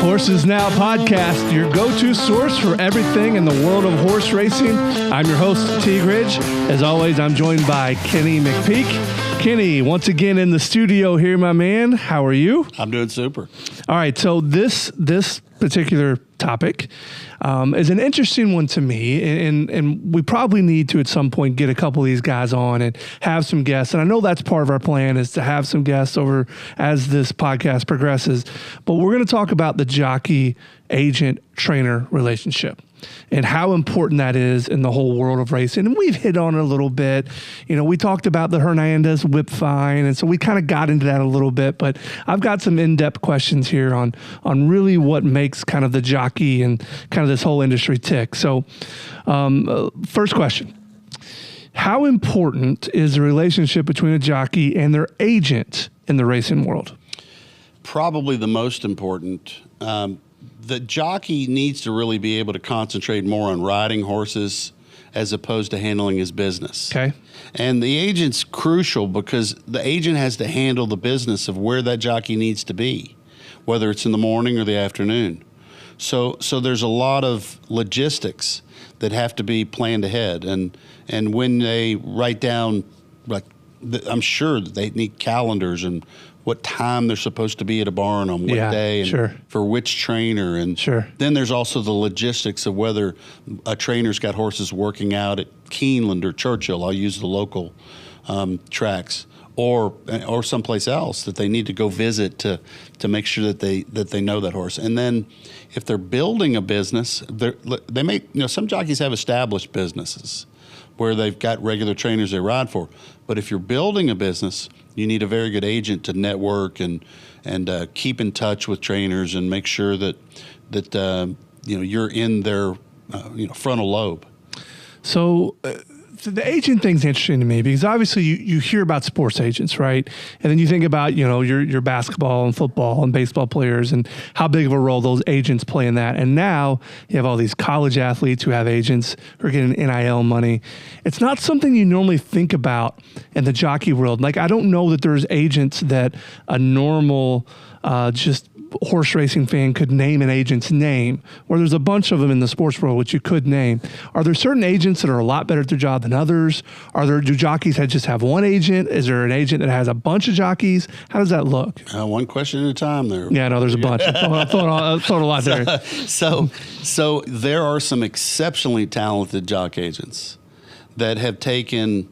Horses Now podcast, your go-to source for everything in the world of horse racing. I'm your host, T. Ridge. As always, I'm joined by Kenny McPeek. Kenny, once again in the studio here, my man. How are you? I'm doing super. All right, so this particular topic is an interesting one to me, and we probably need to at some point get a couple of these guys on and have some guests. And I know that's part of our plan is to have some guests over as this podcast progresses. But we're going to talk about the jockey-agent trainer relationship and how important that is in the whole world of racing. And we've hit on it a little bit. You know, we talked about the Hernandez whip fine, and so we kind of got into that a little bit. But I've got some in-depth questions here on really what makes kind of the jockey and kind of this whole industry tick. So first question. How important is the relationship between a jockey and their agent in the racing world? Probably the most important. The jockey needs to really be able to concentrate more on riding horses as opposed to handling his business. Okay. And the agent's crucial because the agent has to handle the business of where that jockey needs to be, whether it's in the morning or the afternoon. So there's a lot of logistics that have to be planned ahead. And when they write down, like, I'm sure that they need calendars and what time they're supposed to be at a barn on what day and for which trainer. And then there's also the logistics of whether a trainer's got horses working out at Keeneland or Churchill. I'll use the local tracks or someplace else that they need to go visit to make sure that they know that horse. And then if they're building a business, they may, some jockeys have established businesses where they've got regular trainers they ride for. But if you're building a business, you need a very good agent to network and keep in touch with trainers and make sure that you're in their frontal lobe. So the agent thing's interesting to me because obviously you hear about sports agents, right? And then you think about your basketball and football and baseball players and how big of a role those agents play in that. And now you have all these college athletes who have agents who are getting NIL money. It's not something you normally think about in the jockey world. Like, I don't know that there's agents that a normal just horse racing fan could name an agent's name, or there's a bunch of them in the sports world which you could name. Are there certain agents that are a lot better at their job than others? Do jockeys just have one agent? Is there an agent that has a bunch of jockeys? How does that look? One question at a time there. Yeah, no, there's a bunch. I thought a lot there. So there are some exceptionally talented jock agents that have taken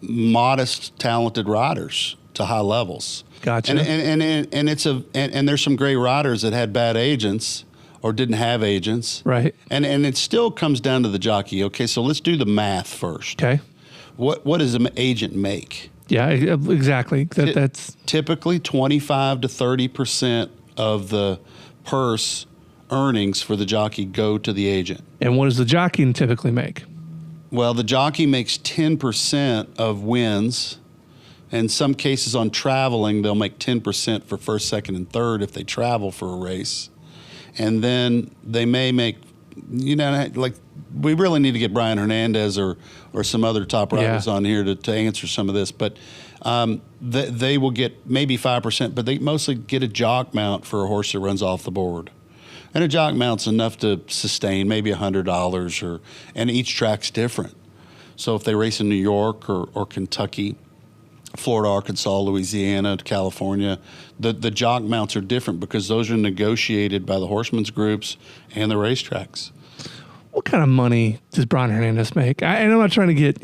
modest, talented riders to high levels. Gotcha. And there's some great riders that had bad agents or didn't have agents. Right. And it still comes down to the jockey. Okay, so let's do the math first. Okay. What does an agent make? Yeah, exactly. That's typically 25 to 30% of the purse earnings for the jockey go to the agent. And what does the jockey typically make? Well, the jockey makes 10% of wins. In some cases on traveling, they'll make 10% for first, second, and third if they travel for a race. And then they may make, like, we really need to get Brian Hernandez or some other top riders on here to answer some of this. But they will get maybe 5%, but they mostly get a jock mount for a horse that runs off the board. And a jock mount's enough to sustain maybe $100, and each track's different. So if they race in New York or Kentucky, Florida, Arkansas, Louisiana, California, the jock mounts are different because those are negotiated by the horsemen's groups and the racetracks. What kind of money does Brian Hernandez make? And I'm not trying to get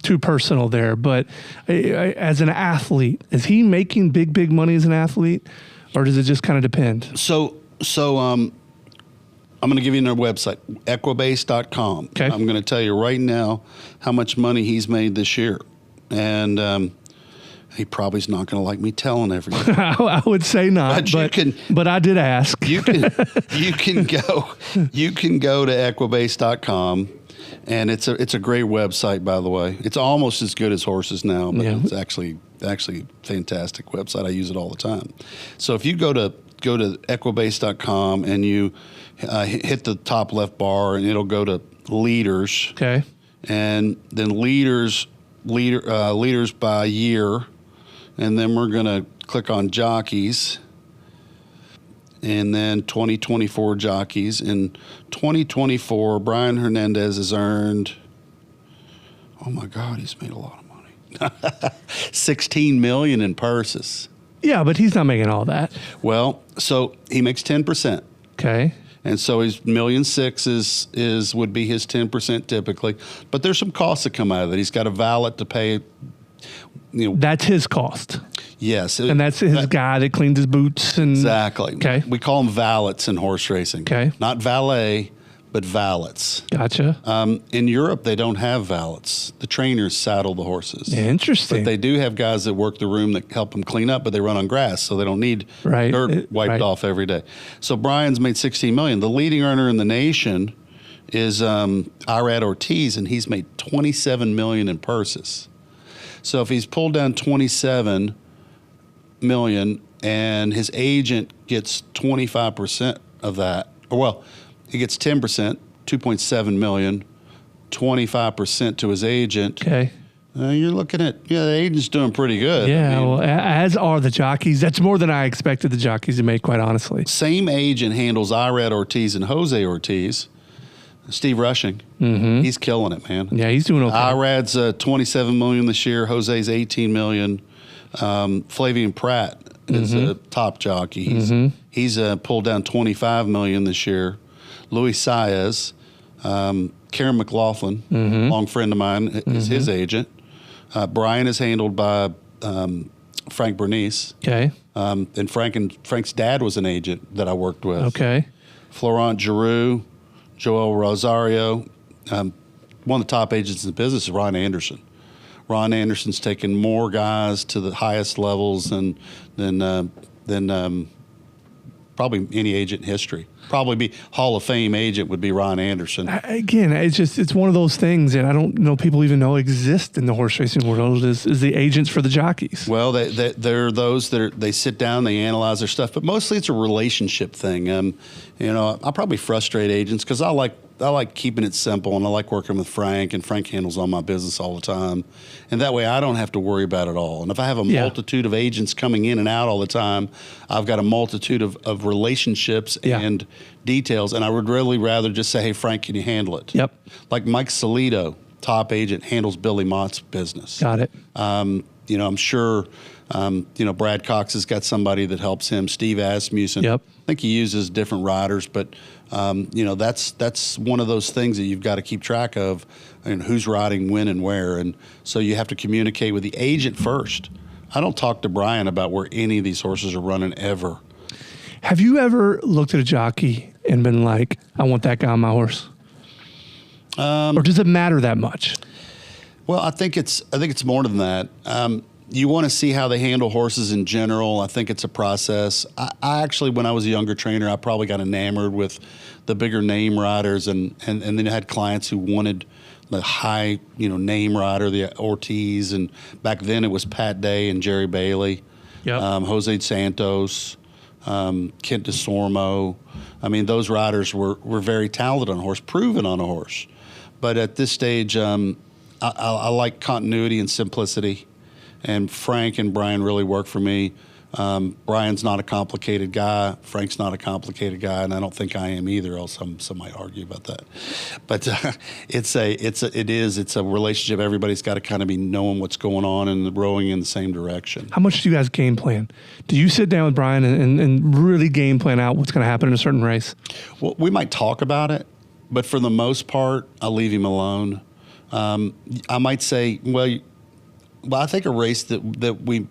too personal there, but as an athlete, is he making big money as an athlete, or does it just kind of depend? So I'm going to give you their website, equibase.com. Okay. I'm going to tell you right now how much money he's made this year, and he probably is not going to like me telling everything. I would say not, but I did ask. You can go to equibase.com, and it's a great website, by the way. It's almost as good as Horses Now, but it's actually fantastic website. I use it all the time. So if you go to equibase.com and you hit the top left bar, and it'll go to leaders. Okay. And then leaders by year. And then we're going to click on jockeys. and then 2024 jockeys. In 2024, Brian Hernandez has earned, oh my God, he's made a lot of money. 16 million in purses. Yeah, but he's not making all that. Well, so he makes 10%. Okay. And so his $1.6 million would be his 10% typically. But there's some costs that come out of it. He's got a valet to pay. That's his cost. Yes. And that's his guy that cleans his boots. And exactly. Okay. We call them valets in horse racing. Okay. Not valet, but valets. Gotcha. In Europe, they don't have valets. The trainers saddle the horses. Interesting. But they do have guys that work the room that help them clean up, but they run on grass, so they don't need dirt wiped off every day. So Brian's made $16 million. The leading earner in the nation is Irad Ortiz, and he's made $27 million in purses. So if he's pulled down $27 million and his agent gets 25% of that, he gets 10%, $2.7 million, 25% to his agent. Okay. You're looking at, the agent's doing pretty good. Yeah, well, as are the jockeys. That's more than I expected the jockeys to make, quite honestly. Same agent handles Irad Ortiz and Jose Ortiz. Steve Rushing, he's killing it, man. Yeah, he's doing okay. Irad's $27 million this year. Jose's $18 million. Flavian Pratt is a top jockey. He's pulled down $25 million this year. Luis Saez, Karen McLaughlin, long friend of mine, is his agent. Brian is handled by Frank Bernice. Okay. And Frank's dad was an agent that I worked with. Okay. Florent Giroux, Joel Rosario. One of the top agents in the business is Ron Anderson. Ron Anderson's taken more guys to the highest levels than probably any agent in history. Probably be Hall of Fame agent would be Ron Anderson. Again, it's one of those things that I don't know people even know exist in the horse racing world is the agents for the jockeys. Well, they're those that they sit down, they analyze their stuff, but mostly it's a relationship thing. I probably frustrate agents because I like keeping it simple, and I like working with Frank, and Frank handles all my business all the time. And that way I don't have to worry about it all. And if I have a multitude of agents coming in and out all the time, I've got a multitude of relationships and details, and I would really rather just say, hey, Frank, can you handle it? Yep. Like Mike Solito, top agent, handles Billy Mott's business. Got it. I'm sure, Brad Cox has got somebody that helps him. Steve Asmussen. Yep. I think he uses different riders, but that's one of those things that you've got to keep track of, and who's riding when and where, and so you have to communicate with the agent first. I don't talk to Brian about where any of these horses are running ever. Have you ever looked at a jockey and been like, I want that guy on my horse? Or does it matter that much? Well, I think it's more than that. You want to see how they handle horses in general. I think it's a process. I actually, when I was a younger trainer, I probably got enamored with the bigger name riders, and then I had clients who wanted the high, name rider, the Ortiz, and back then it was Pat Day and Jerry Bailey, Jose Santos, Kent DeSormo. I mean, those riders were very talented on a horse, proven on a horse. But at this stage, I like continuity and simplicity. And Frank and Brian really work for me. Brian's not a complicated guy. Frank's not a complicated guy, and I don't think I am either. Else some might argue about that. But it's a relationship. Everybody's got to kind of be knowing what's going on and rowing in the same direction. How much do you guys game plan? Do you sit down with Brian and really game plan out what's going to happen in a certain race? Well, we might talk about it, but for the most part, I'll leave him alone. I might say, well, I think a race that we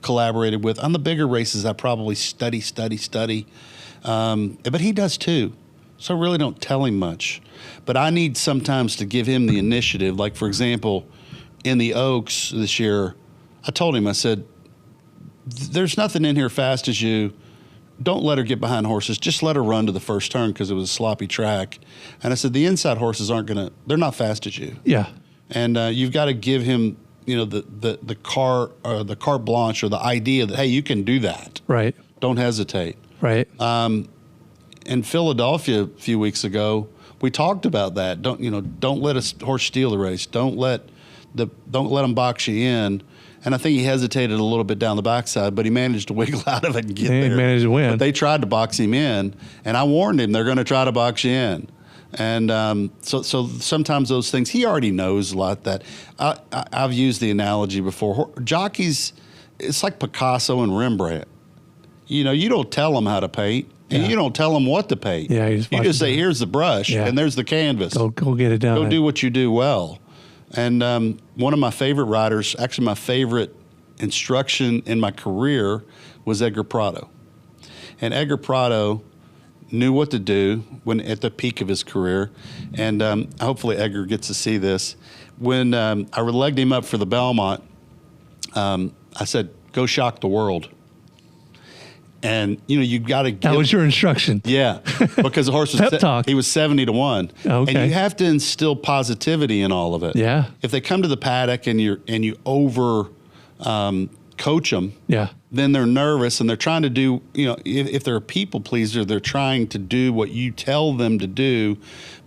collaborated with, on the bigger races, I probably study. But he does too. So I really don't tell him much. But I need sometimes to give him the initiative. Like, for example, in the Oaks this year, I told him, I said, there's nothing in here fast as you. Don't let her get behind horses. Just let her run to the first turn because it was a sloppy track. And I said, the inside horses they're not fast as you. Yeah. And you've got to give him, the carte blanche, or the idea that, hey, you can do that. Right. Don't hesitate. Right. In Philadelphia a few weeks ago, we talked about that. Don't let a horse steal the race. Don't let don't let them box you in. And I think he hesitated a little bit down the backside, but he managed to wiggle out of it and get there. He managed to win. But they tried to box him in, and I warned him they're going to try to box you in. And so sometimes those things, he already knows a lot that. I've used the analogy before. Jockeys, it's like Picasso and Rembrandt. You know, you don't tell them how to paint, and you don't tell them what to paint. Yeah, you just say, here's the brush, and there's the canvas. Go get it done. Go do what you do well. And one of my favorite writers, actually my favorite instruction in my career, was Edgar Prado. And Edgar Prado knew what to do when at the peak of his career. And hopefully Edgar gets to see this. When I legged him up for the Belmont, I said, go shock the world. And, you know, you got to That was your instruction. Yeah, because the horse was Pep talk. He was 70-1. Okay. And you have to instill positivity in all of it. Yeah. If they come to the paddock and you over coach them, then they're nervous and they're trying to do, you know, if they're a people pleaser, they're trying to do what you tell them to do.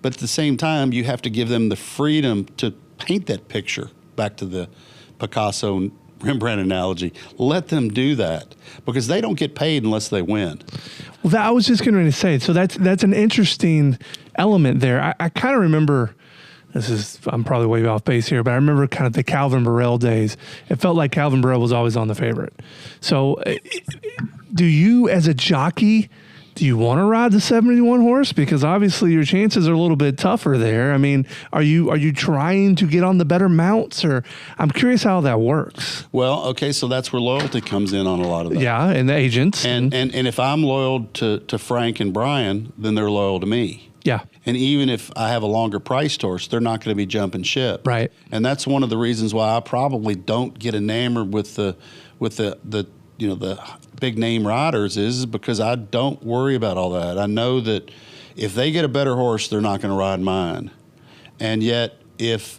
But at the same time, you have to give them the freedom to paint that picture, back to the Picasso and Rembrandt analogy. Let them do that, because they don't get paid unless they win. Well, I was just going to say, so that's an interesting element there. I kind of remember, I'm probably way off base here, but I remember kind of the Calvin Burrell days. It felt like Calvin Burrell was always on the favorite. So do you, as a jockey, do you want to ride the 71 horse? Because obviously your chances are a little bit tougher there. I mean, are you trying to get on the better mounts, or I'm curious how that works. Well, okay, so that's where loyalty comes in on a lot of that. Yeah, and the agents. And if I'm loyal to Frank and Brian, then they're loyal to me. Yeah. And even if I have a longer priced horse, they're not going to be jumping ship. Right. And that's one of the reasons why I probably don't get enamored with the you know, the big name riders, is because I don't worry about all that. I know that if they get a better horse, they're not going to ride mine. And yet, if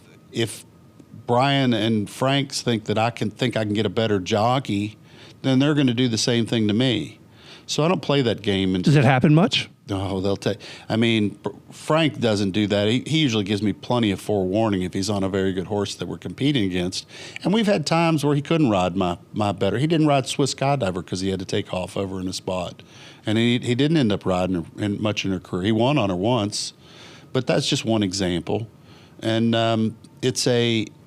Brian and Franks think that I can get a better jockey, then they're going to do the same thing to me. So I don't play that game. Does it happen much? No, they'll take. I mean, Frank doesn't do that. He usually gives me plenty of forewarning if he's on a very good horse that we're competing against. And we've had times where he couldn't ride my better. He didn't ride Swiss Skydiver because he had to take off over in a spot, and he didn't end up riding her much in her career. He won on her once, but that's just one example. And it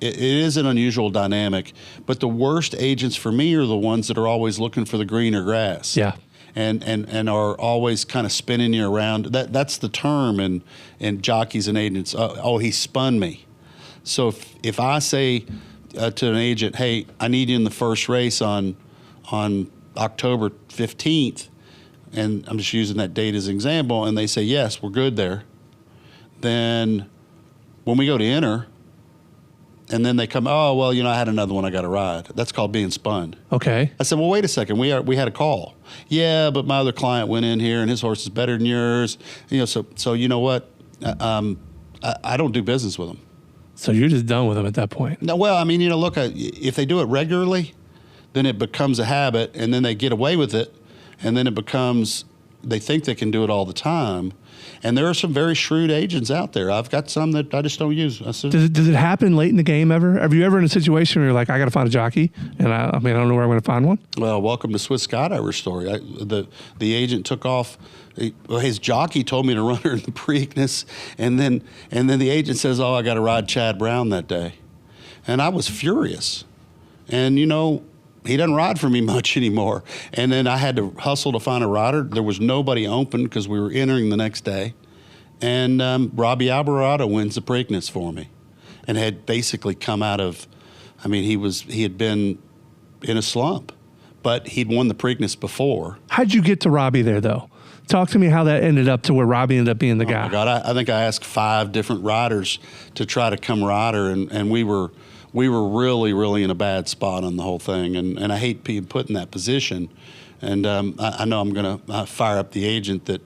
is an unusual dynamic. But the worst agents for me are the ones that are always looking for the greener grass. Yeah. And are always kind of spinning you around. That's the term in jockeys and agents. Oh, he spun me. So if I say to an agent, hey, I need you in the first race on October 15th, and I'm just using that date as an example, and they say, yes, we're good there, then when we go to enter, and then they come, oh, well, you know, I had another one I got to ride. That's called being spun. Okay. I said, well, wait a second. We had a call. Yeah, but my other client went in here and his horse is better than yours. You know, so you know what? I don't do business with them. So you're just done with them at that point? No, well, I mean, you know, look, if they do it regularly, then it becomes a habit, and then they get away with it, and then it becomes, they think they can do it all the time. And there are some very shrewd agents out there. I've got some that I just don't use. Does it happen late in the game ever? Are you ever in a situation where you're like, I got to find a jockey, and I don't know where I'm going to find one? Well, welcome to Swiss Skydiver story. The agent took off. His jockey told me to run her in the Preakness, and then the agent says, oh, I got to ride Chad Brown that day. And I was furious. And, you know, he doesn't ride for me much anymore. And then I had to hustle to find a rider. There was nobody open because we were entering the next day. And Robbie Alvarado wins the Preakness for me, and had basically come out of, I mean, he had been in a slump, but he'd won the Preakness before. How'd you get to Robbie there, though? Talk to me how that ended up to where Robbie ended up being the guy. Oh, my God. I think I asked 5 different riders to try to come ride her, and we were really, really in a bad spot on the whole thing, and I hate being put in that position. And I know I'm going to fire up the agent that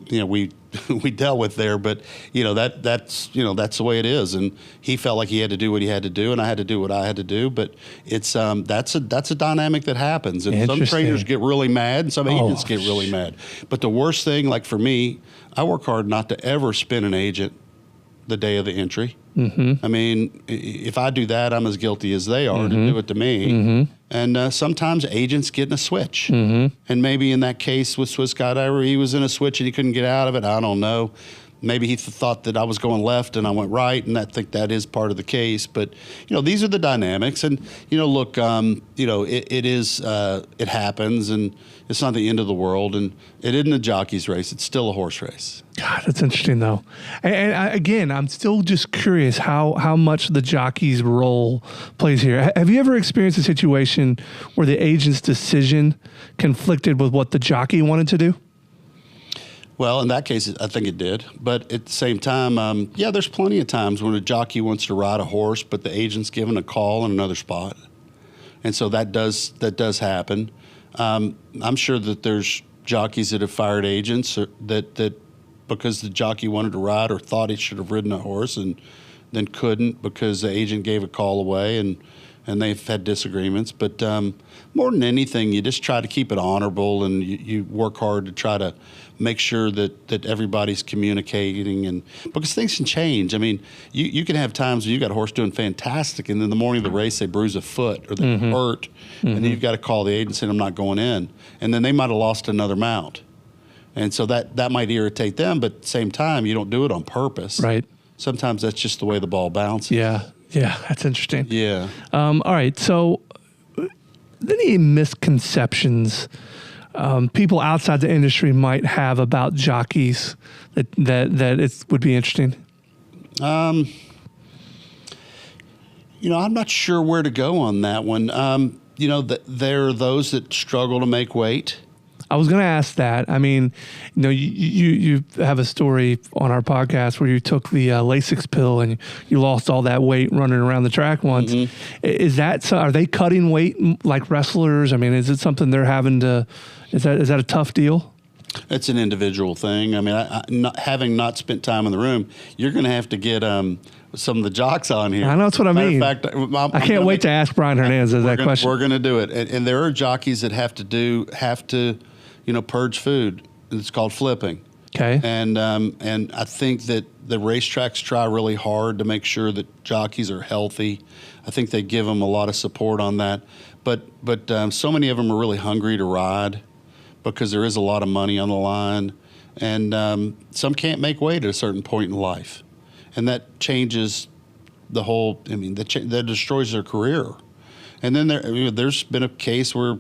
you know, we dealt with there, but you know, that's the way it is. And he felt like he had to do what he had to do, and I had to do what I had to do. But it's that's a dynamic that happens, and some trainers get really mad, and some agents get really mad. But the worst thing, like for me, I work hard not to ever spin an agent the day of the entry. I mean, if I do that, I'm as guilty as they are to do it to me. And sometimes agents get in a switch. And maybe in that case with Swiss Skydiver, he was in a switch and he couldn't get out of it. I don't know. Maybe he thought that I was going left and I went right, and I think that is part of the case. But, these are the dynamics. And, look, it happens, and it's not the end of the world. And it isn't a jockey's race. It's still a horse race. God, that's interesting, though. Again, I'm still just curious how much the jockey's role plays here. Have you ever experienced a situation where the agent's decision conflicted with what the jockey wanted to do? Well, in that case, I think it did. But at the same time, there's plenty of times when a jockey wants to ride a horse, but the agent's given a call in another spot. And so that does happen. I'm sure that there's jockeys that have fired agents that because the jockey wanted to ride or thought he should have ridden a horse and then couldn't because the agent gave a call away, and they've had disagreements. But more than anything, you just try to keep it honorable, and you work hard to try to make sure that everybody's communicating, and because things can change. I mean, you can have times when you got a horse doing fantastic, and in the morning of the race they bruise a foot or they hurt, and then you've got to call the agent saying, I'm not going in. And then they might have lost another mount. And so that might irritate them, but at the same time, you don't do it on purpose. Right. Sometimes that's just the way the ball bounces. Yeah, that's interesting. Yeah. All right, so any misconceptions people outside the industry might have about jockeys that it would be interesting? I'm not sure where to go on that one. There are those that struggle to make weight. I was going to ask that. I mean, you have a story on our podcast where you took the Lasix pill and you lost all that weight running around the track once. Is that so? Are they cutting weight like wrestlers? I mean, is it something they're having to? Is that a tough deal? It's an individual thing. I mean, having not spent time in the room, you're going to have to get some of the jocks on here. I know that's what I mean. Matter of fact, I can't wait to ask Brian Hernandez that question. We're going to do it, and there are jockeys that have to purge food. It's called flipping. Okay. And I think that the racetracks try really hard to make sure that jockeys are healthy. I think they give them a lot of support on that. But so many of them are really hungry to ride because there is a lot of money on the line. And some can't make weight at a certain point in life. And that changes the whole, that destroys their career. And then there's been a case where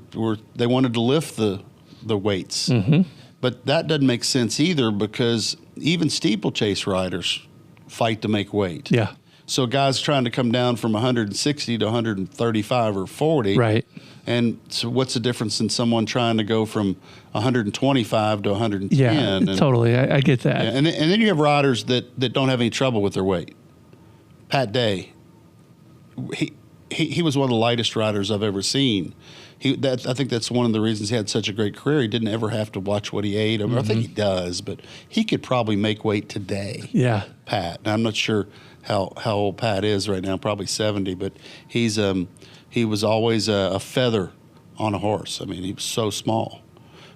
they wanted to lift the weights. But that doesn't make sense either because even steeplechase riders fight to make weight. Yeah. So guys trying to come down from 160 to 135 or 40. Right. And so what's the difference in someone trying to go from 125 to 110? Yeah, totally. I get that. Yeah, and then you have riders that don't have any trouble with their weight. Pat Day, he was one of the lightest riders I've ever seen. I think that's one of the reasons he had such a great career. He didn't ever have to watch what he ate. I think he does, but he could probably make weight today. Yeah. Pat. Now, I'm not sure how old Pat is right now, probably 70, but he was always a feather on a horse. I mean, he was so small.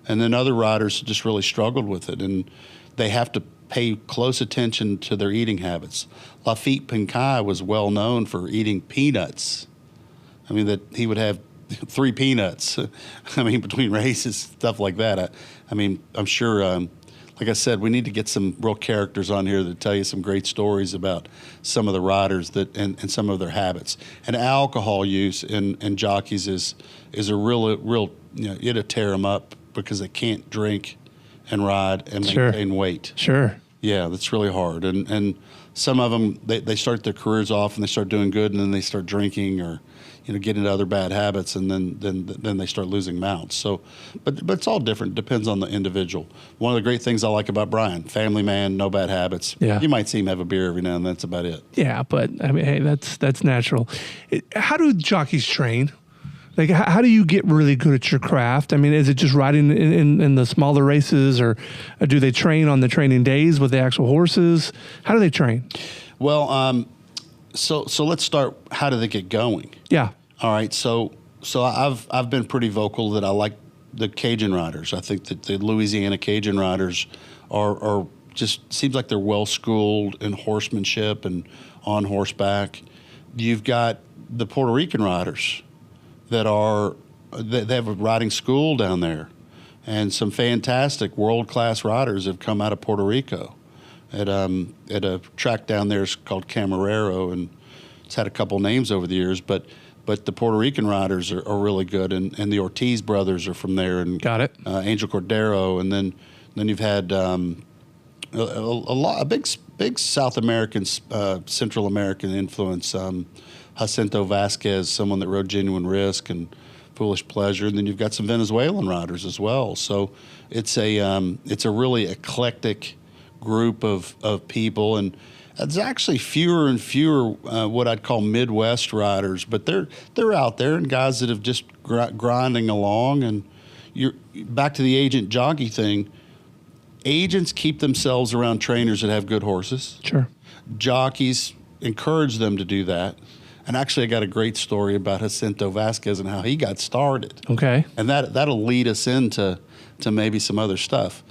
And then other riders just really struggled with it, and they have to pay close attention to their eating habits. Lafitte Pincaille was well known for eating peanuts. I mean, that he would have 3 peanuts, between races, stuff like that. I'm sure, like I said, we need to get some real characters on here that tell you some great stories about some of the riders and some of their habits. And alcohol use in jockeys is a real it'll tear them up because they can't drink and ride and maintain weight. Sure. Yeah, that's really hard. And some of them, they start their careers off and they start doing good, and then they start drinking or get into other bad habits, and then they start losing mounts. So, but it's all different. Depends on the individual. One of the great things I like about Brian, family man, no bad habits. Yeah. You might see him have a beer every now and then. That's about it. Yeah, but hey, that's natural. How do jockeys train? Like, how do you get really good at your craft? I mean, is it just riding in the smaller races, or do they train on the training days with the actual horses? How do they train? Well, so let's start. How do they get going? Yeah. All right. So I've been pretty vocal that I like the Cajun riders. I think that the Louisiana Cajun riders are just seems like they're well schooled in horsemanship and on horseback. You've got the Puerto Rican riders that they have a riding school down there, and some fantastic world-class riders have come out of Puerto Rico at a track down there called Camarero, and it's had a couple names over the years, but the Puerto Rican riders are really good, and the Ortiz brothers are from there, and got it. Angel Cordero, and then you've had a big South American, Central American influence. Jacinto Vasquez, someone that rode Genuine Risk and Foolish Pleasure, and then you've got some Venezuelan riders as well. So it's a really eclectic group of people, and it's actually fewer and fewer what I'd call Midwest riders, but they're out there, and guys that have just grinding along. And you're back to the agent jockey thing. Agents keep themselves around trainers that have good horses. Sure. Jockeys encourage them to do that. And actually, I got a great story about Jacinto Vasquez and how he got started. Okay. And that'll lead us into maybe some other stuff.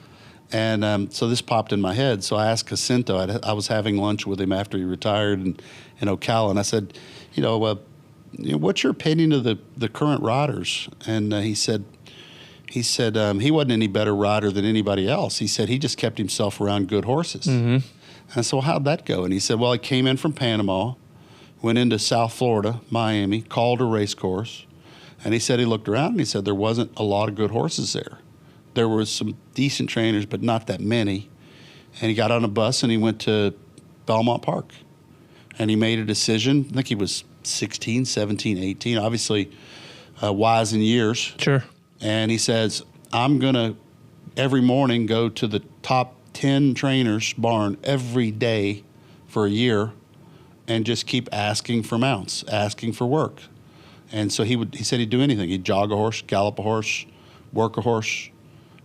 And so this popped in my head. So I asked Jacinto. I was having lunch with him after he retired in Ocala, and I said, what's your opinion of the current riders? And he said he wasn't any better rider than anybody else. He said he just kept himself around good horses. Mm-hmm. And I said, well, how'd that go? And he said, well, he came in from Panama, went into South Florida, Miami, called a race course, and he said he looked around and he said there wasn't a lot of good horses there. There were some decent trainers, but not that many. And he got on a bus and he went to Belmont Park. And he made a decision. I think he was 16, 17, 18, obviously wise in years. Sure. And he says, I'm going to every morning go to the top 10 trainers' barn every day for a year and just keep asking for mounts, asking for work. And so he said he'd do anything. He'd jog a horse, gallop a horse, work a horse.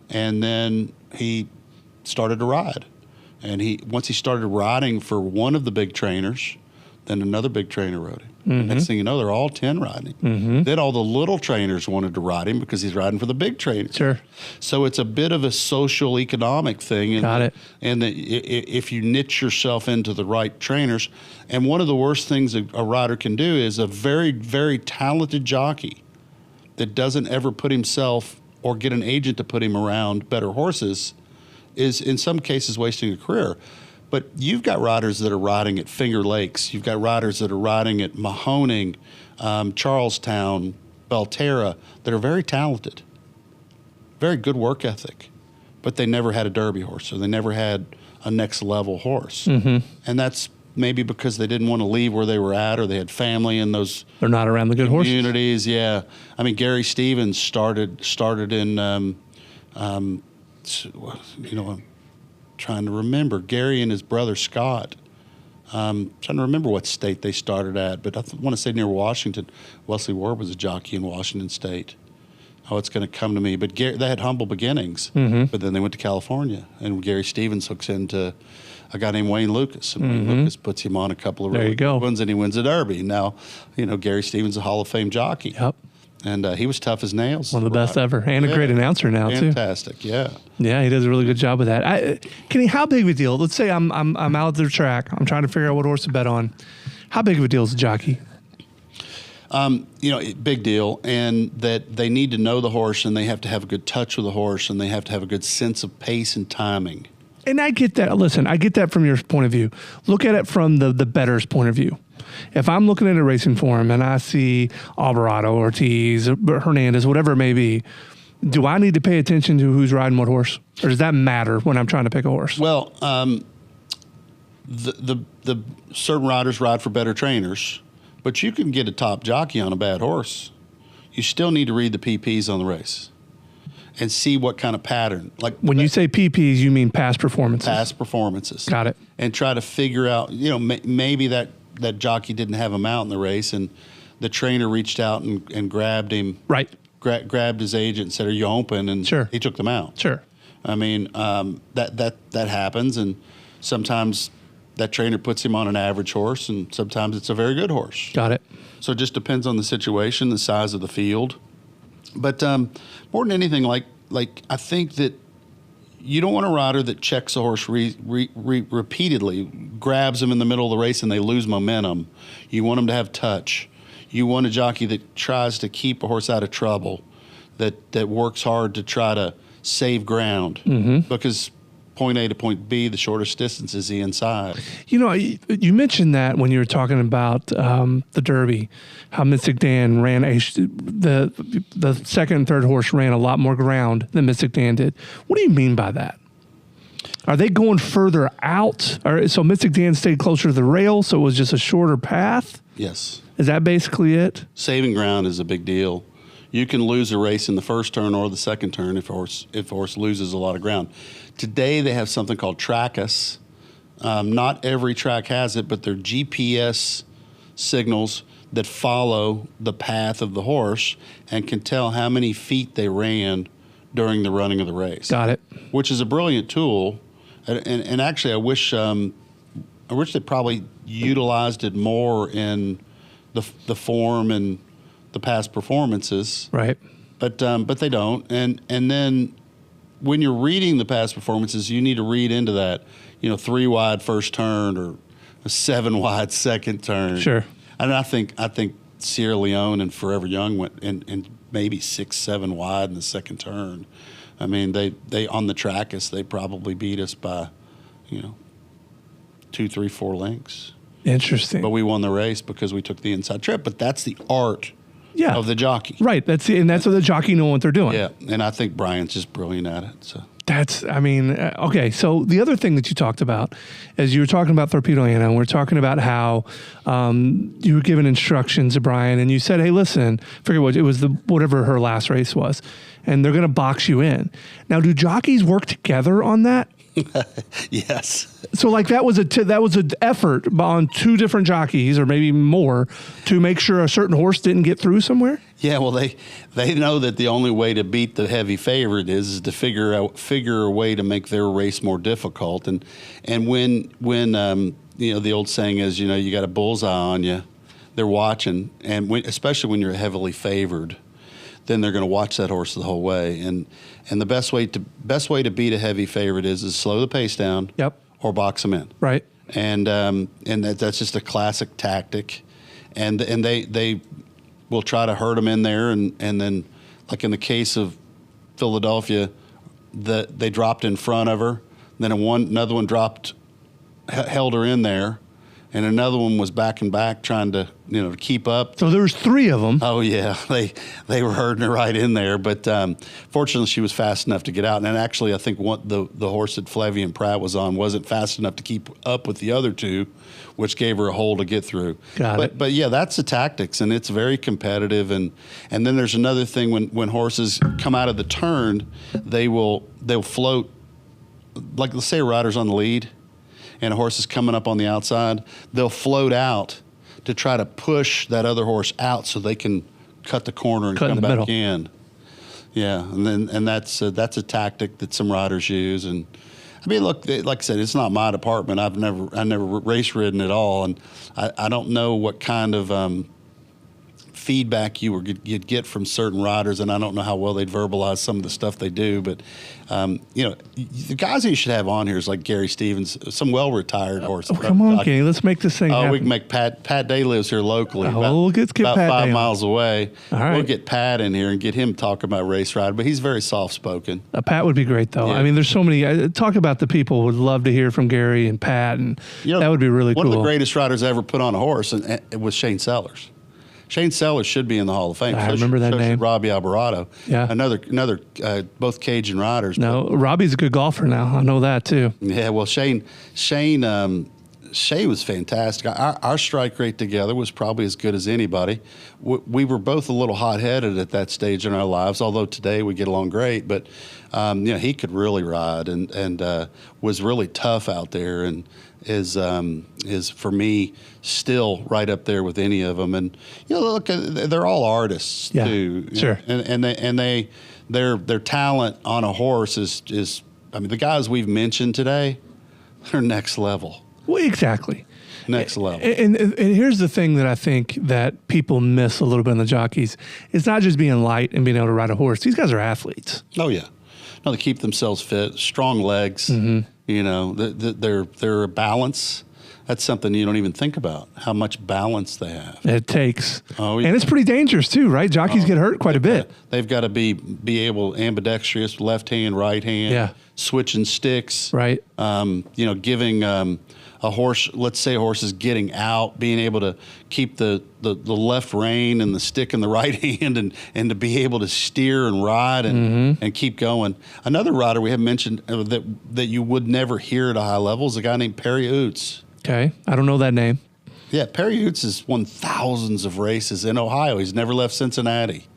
And then he started to ride. And once he started riding for one of the big trainers, then another big trainer rode him. Mm-hmm. Next thing you know, they're all 10 riding. Mm-hmm. Then all the little trainers wanted to ride him because he's riding for the big trainers. Sure. So it's a bit of a social economic thing. And, got it. And if you niche yourself into the right trainers, and one of the worst things a rider can do is a very, very talented jockey that doesn't ever put himself or get an agent to put him around better horses is in some cases wasting a career. But you've got riders that are riding at Finger Lakes. You've got riders that are riding at Mahoning, Charlestown, Belterra, that are very talented, very good work ethic, but they never had a Derby horse, or they never had a next level horse. Mm-hmm. And that's maybe because they didn't want to leave where they were at, or they had family in those. They're not around the good communities. Yeah, I mean Gary Stevens started in, I'm trying to remember. Gary and his brother Scott. Trying to remember what state they started at, but I want to say near Washington. Wesley Ward was a jockey in Washington State. Oh, it's going to come to me. But they had humble beginnings, mm-hmm. but then they went to California, and Gary Stevens hooks into a guy named Wayne Lucas, and Wayne Lucas puts him on a couple of really good ones, and he wins a Derby. Now, Gary Stevens is a Hall of Fame jockey. Yep. And he was tough as nails. One of the best ever. And a great announcer now, too. Fantastic, yeah. Yeah, he does a really good job with that. Kenny, how big of a deal? Let's say I'm out at the track. I'm trying to figure out what horse to bet on. How big of a deal is a jockey? Big deal. And that they need to know the horse, and they have to have a good touch with the horse, and they have to have a good sense of pace and timing. And I get that. Listen, I get that from your point of view. Look at it from the bettor's point of view. If I'm looking at a racing forum and I see Alvarado, Ortiz, Hernandez, whatever it may be, do I need to pay attention to who's riding what horse? Or does that matter when I'm trying to pick a horse? Well, the certain riders ride for better trainers, but you can get a top jockey on a bad horse. You still need to read the PPs on the race and see what kind of pattern. Like when you say PPs, you mean past performances. Past performances. Got it. And try to figure out, maybe that jockey didn't have him out in the race, and the trainer reached out and grabbed him. Right. Grabbed his agent and said, "Are you open?" And sure. He took them out. Sure. I mean, that happens, and sometimes that trainer puts him on an average horse, and sometimes it's a very good horse. Got it. So it just depends on the situation, the size of the field. But more than anything, like I think that you don't want a rider that checks a horse repeatedly, grabs them in the middle of the race and they lose momentum. You want them to have touch. You want a jockey that tries to keep a horse out of trouble, that works hard to try to save ground, because point A to point B, the shortest distance is the inside. You know, you mentioned that when you were talking about the Derby, how Mystic Dan ran the second and third horse ran a lot more ground than Mystic Dan did. What do you mean by that? Are they going further out? So Mystic Dan stayed closer to the rail, so it was just a shorter path? Yes. Is that basically it? Saving ground is a big deal. You can lose a race in the first turn or the second turn if a horse loses a lot of ground. Today they have something called Trackus. Not every track has it, but they're GPS signals that follow the path of the horse and can tell how many feet they ran during the running of the race. Got it. Which is a brilliant tool. And actually, I wish they probably utilized it more in the form and the past performances. Right. But they don't. And then when you're reading the past performances, you need to read into that, 3 wide first turn or a 7 wide second turn. Sure. And I think Sierra Leone and Forever Young went and maybe 6, 7 wide in the second turn. I mean, they on the Trackus, they probably beat us by, 2, 3, 4 lengths. Interesting. But we won the race because we took the inside trip. But that's the art of the jockey. Right. That's what the jockey know what they're doing. Yeah. And I think Brian's just brilliant at it. So okay. So the other thing that you talked about is you were talking about Torpedo Anna, and we're talking about how you were giving instructions to Brian, and you said, hey, listen, forget what it was, whatever her last race was, and they're going to box you in. Now, do jockeys work together on that? Yes. So like that was an effort on 2 different jockeys or maybe more to make sure a certain horse didn't get through somewhere? Yeah, well, they know that the only way to beat the heavy favorite is to figure a way to make their race more difficult. And when the old saying is, you got a bullseye on you, they're watching, and especially when you're heavily favored, then they're going to watch that horse the whole way. And the best way to beat a heavy favorite is slow the pace down. Yep. Or box them in. Right. And that's just a classic tactic. And they will try to hurt them in there. And then, like in the case of Philadelphia, they dropped in front of her. Then another one held her in there. And another one was back and back trying to, keep up. So there was 3 of them. Oh yeah, they were herding her right in there. But fortunately, she was fast enough to get out. And actually, I think the horse that Flavian Pratt was on wasn't fast enough to keep up with the other 2, which gave her a hole to get through. Got it. But yeah, that's the tactics, and it's very competitive. And then there's another thing when horses come out of the turn, they'll float. Like let's say a rider's on the lead, and a horse is coming up on the outside, they'll float out to try to push that other horse out so they can cut the corner and come back in. Yeah, and that's a tactic that some riders use. And I mean, look, like I said, it's not my department. I never race ridden at all, and I don't know what kind of feedback you'd get from certain riders, and I don't know how well they'd verbalize some of the stuff they do. But the guys that you should have on here is like Gary Stevens, some well-retired horse. Come on, Kenny, let's make this thing happen. We can make Pat Day lives here locally, let's get about Pat 5 Day miles away. All right. We'll get Pat in here and get him talking about race riding, but he's very soft-spoken. Pat would be great, though. Yeah. I mean, there's so many. Talk about the people would love to hear from Gary and Pat, and that would be really cool. One of the greatest riders ever put on a horse was Shane Sellers. Shane Sellers should be in the Hall of Fame. I remember that name. Robbie Alvarado. Yeah. Another both Cajun riders. No, Robbie's a good golfer now. I know that too. Yeah, well, Shane was fantastic. Our strike rate together was probably as good as anybody. We were both a little hot-headed at that stage in our lives, although today we get along great. But he could really ride and was really tough out there, and is for me still right up there with any of them. And look, they're all artists too. Sure. And their talent on a horse is I mean, the guys we've mentioned today, they're next level. Well, exactly. Next level. And here's the thing that I think that people miss a little bit in the jockeys. It's not just being light and being able to ride a horse. These guys are athletes. Oh, yeah. No, they keep themselves fit, strong legs. You know, they're a balance. That's something you don't even think about, how much balance they have. It takes. Oh, yeah. And it's pretty dangerous too, right? Jockeys get hurt quite a bit. They've got to be able, ambidextrous, left hand, right hand, switching sticks. Right. You know, giving a horse, let's say a horse is getting out, being able to keep the left rein and the stick in the right hand and to be able to steer and ride and keep going. Another rider we have mentioned that you would never hear at a high level is a guy named Perry Oots. Okay. I don't know that name. Yeah, Perry Oots has won thousands of races in Ohio. He's never left Cincinnati.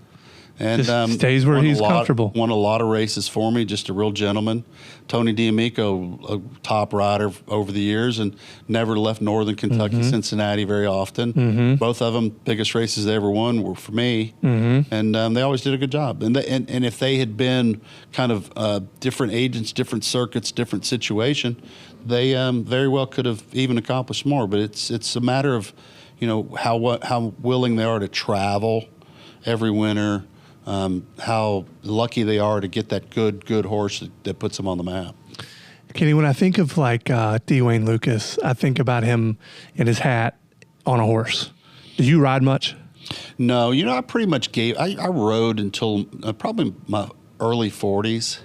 And just stays where he's comfortable. Won a lot of races for me, just a real gentleman. Tony D'Amico, a top rider over the years, and never left Northern Kentucky, Cincinnati very often. Both of them, biggest races they ever won were for me, and they always did a good job. And if they had been kind of different agents, different circuits, different situation, they very well could have even accomplished more. But it's a matter of, you know, how willing they are to travel every winter. How lucky they are to get that good horse that puts them on the map. Kenny, when I think of like D. Wayne Lucas, I think about him in his hat on a horse. Did you ride much? No, you know, I pretty much I rode until probably my early 40s,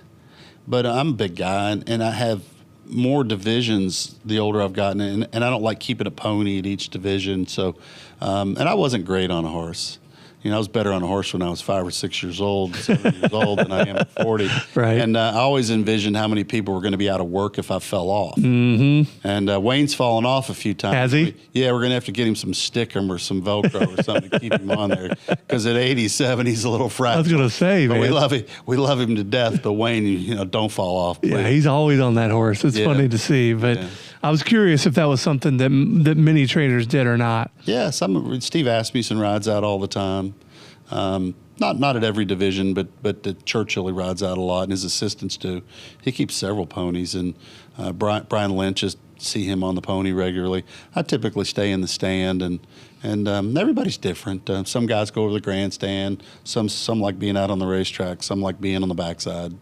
but I'm a big guy and I have more divisions the older I've gotten, and I don't like keeping a pony at each division. So, and I wasn't great on a horse. You know, I was better on a horse when I was 5 or 6 years old, 7 years old than I am at 40. Right. And I always envisioned how many people were going to be out of work if I fell off. And Wayne's fallen off a few times. Has he? Yeah, we're going to have to get him some stickum or some Velcro or something to keep him on there. Because at 87, he's a little fragile. I was going to say, but man. we love him to death, but Wayne, you know, don't fall off. Please. Yeah, he's always on that horse. It's funny to see. But I was curious if that was something that many trainers did or not. Yeah, Steve Asmussen rides out all the time. Not at every division, but at Churchill he rides out a lot, and his assistants do. He keeps several ponies, and Brian Lynch see him on the pony regularly. I typically stay in the stand, and everybody's different. Some guys go over the grandstand. Some like being out on the racetrack. Some like being on the backside.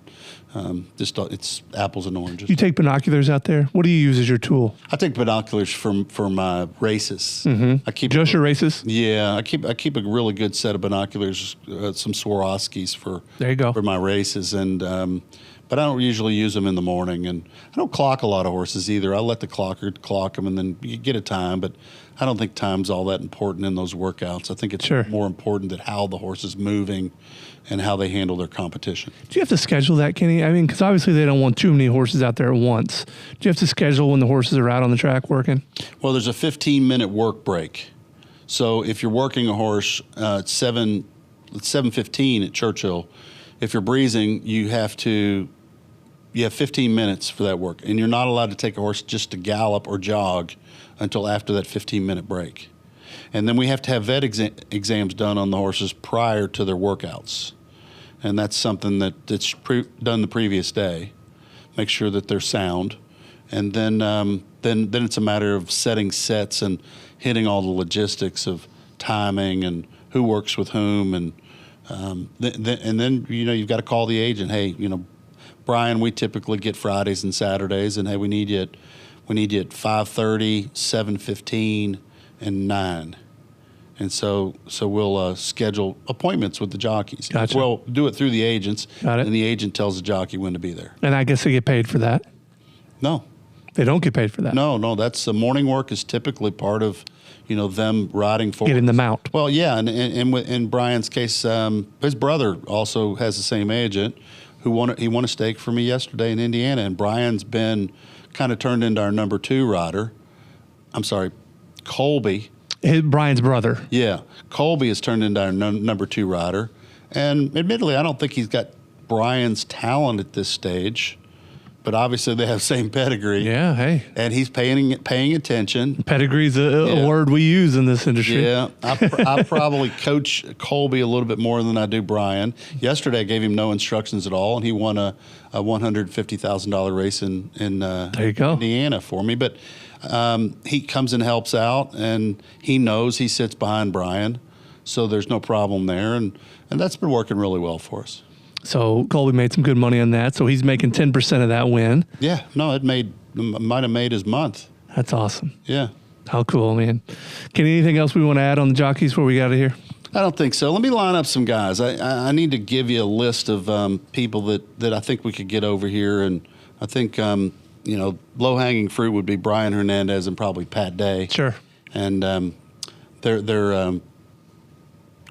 It's apples and oranges. You take binoculars out there? What do you use as your tool? I take binoculars for my races. I keep just your races. Yeah, I keep a really good set of binoculars, some Swarovskis for my races, and but I don't usually use them in the morning, and I don't clock a lot of horses either. I let the clocker clock them, and then you get a time, but I don't think time's all that important in those workouts. I think it's more important that how the horse is moving and how they handle their competition. Do you have to schedule that, Kenny? I mean, because obviously they don't want too many horses out there at once. Do you have to schedule when the horses are out on the track working? Well, there's a 15-minute work break. So if you're working a horse at 7:15 at Churchill, if you're breezing, you have 15 minutes for that work, and you're not allowed to take a horse just to gallop or jog until after that 15-minute break. And then we have to have vet exams done on the horses prior to their workouts. And that's something that's done the previous day. Make sure that they're sound. And then it's a matter of setting sets and hitting all the logistics of timing and who works with whom. And then you know, you've got to call the agent. Hey, you know, Brian, we typically get Fridays and Saturdays, and hey, we need you at 5:30, 7:15, and 9. And so we'll schedule appointments with the jockeys. Gotcha. We'll do it through the agents. Got it. And the agent tells the jockey when to be there. And I guess they get paid for that? No. They don't get paid for that? No. That's the morning work is typically part of, you know, them riding forward. Getting the mount. Well, yeah, and in Brian's case, his brother also has the same agent who won a stake for me yesterday in Indiana, and Brian's been kind of turned into our number 2 rider. I'm sorry, Colby. Brian's brother. Yeah, Colby has turned into our number 2 rider, and admittedly, I don't think he's got Brian's talent at this stage, but obviously they have same pedigree. Yeah, hey. And he's paying attention. Pedigree's a word we use in this industry. Yeah, I probably coach Colby a little bit more than I do Brian. Yesterday I gave him no instructions at all, and he won a $150,000 race in there you go. Indiana for me. But he comes and helps out, and he knows he sits behind Brian, so there's no problem there, and that's been working really well for us. So Colby made some good money on that. So he's making 10% of that win. Yeah, no, might have made his month. That's awesome. Yeah. How cool, man. Kenny, anything else we want to add on the jockeys before we get out of here? I don't think so. Let me line up some guys. I need to give you a list of people that I think we could get over here, and I think low-hanging fruit would be Brian Hernandez and probably Pat Day. Sure. And there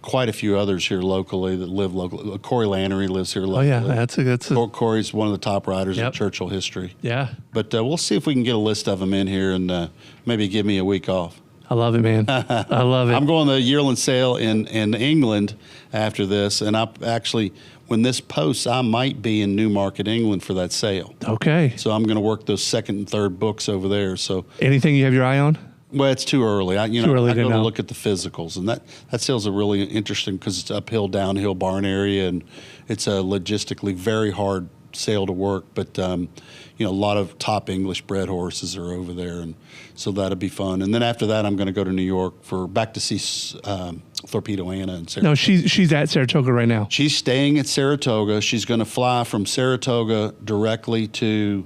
quite a few others here locally that live locally. Corey Lannery lives here locally. Oh yeah, that's a Corey's one of the top riders in Churchill history. Yeah. But we'll see if we can get a list of them in here and maybe give me a week off. I love it, man. I love it. I'm going to the yearling sale in England after this, and when this posts, I might be in Newmarket, England for that sale. Okay. So I'm going to work those second and third books over there. So anything you have your eye on? Well, it's too early. I go to to look at the physicals, and that sale's a really interesting because it's uphill, downhill barn area, and it's a logistically very hard sale to work. But a lot of top English bred horses are over there, and so that'll be fun. And then after that, I'm going to go to New York back to see Torpedo Anna in Saratoga. No, she's at Saratoga right now. She's staying at Saratoga. She's going to fly from Saratoga directly to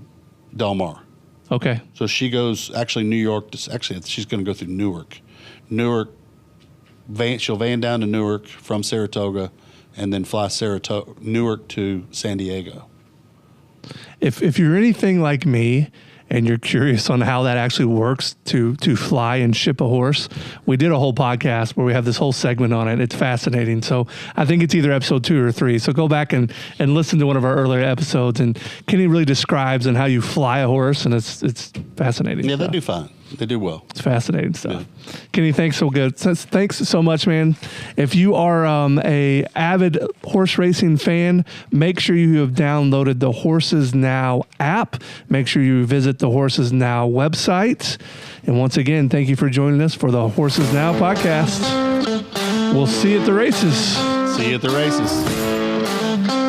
Del Mar. Okay. So she goes, New York, she's going to go through Newark. She'll van down to Newark from Saratoga and then fly Newark to San Diego. If you're anything like me and you're curious on how that actually works to fly and ship a horse, we did a whole podcast where we have this whole segment on it. It's fascinating. So I think it's either episode 2 or 3. So go back and listen to one of our earlier episodes. And Kenny really describes on how you fly a horse, and it's fascinating. Yeah, stuff. they do fine. They do well. It's fascinating stuff. Yeah. Kenny, thanks so much, man. If you are a avid horse racing fan, make sure you have downloaded the Horses Now app. Make sure you visit the Horses Now website. And once again, thank you for joining us for the Horses Now podcast. We'll see you at the races. See you at the races.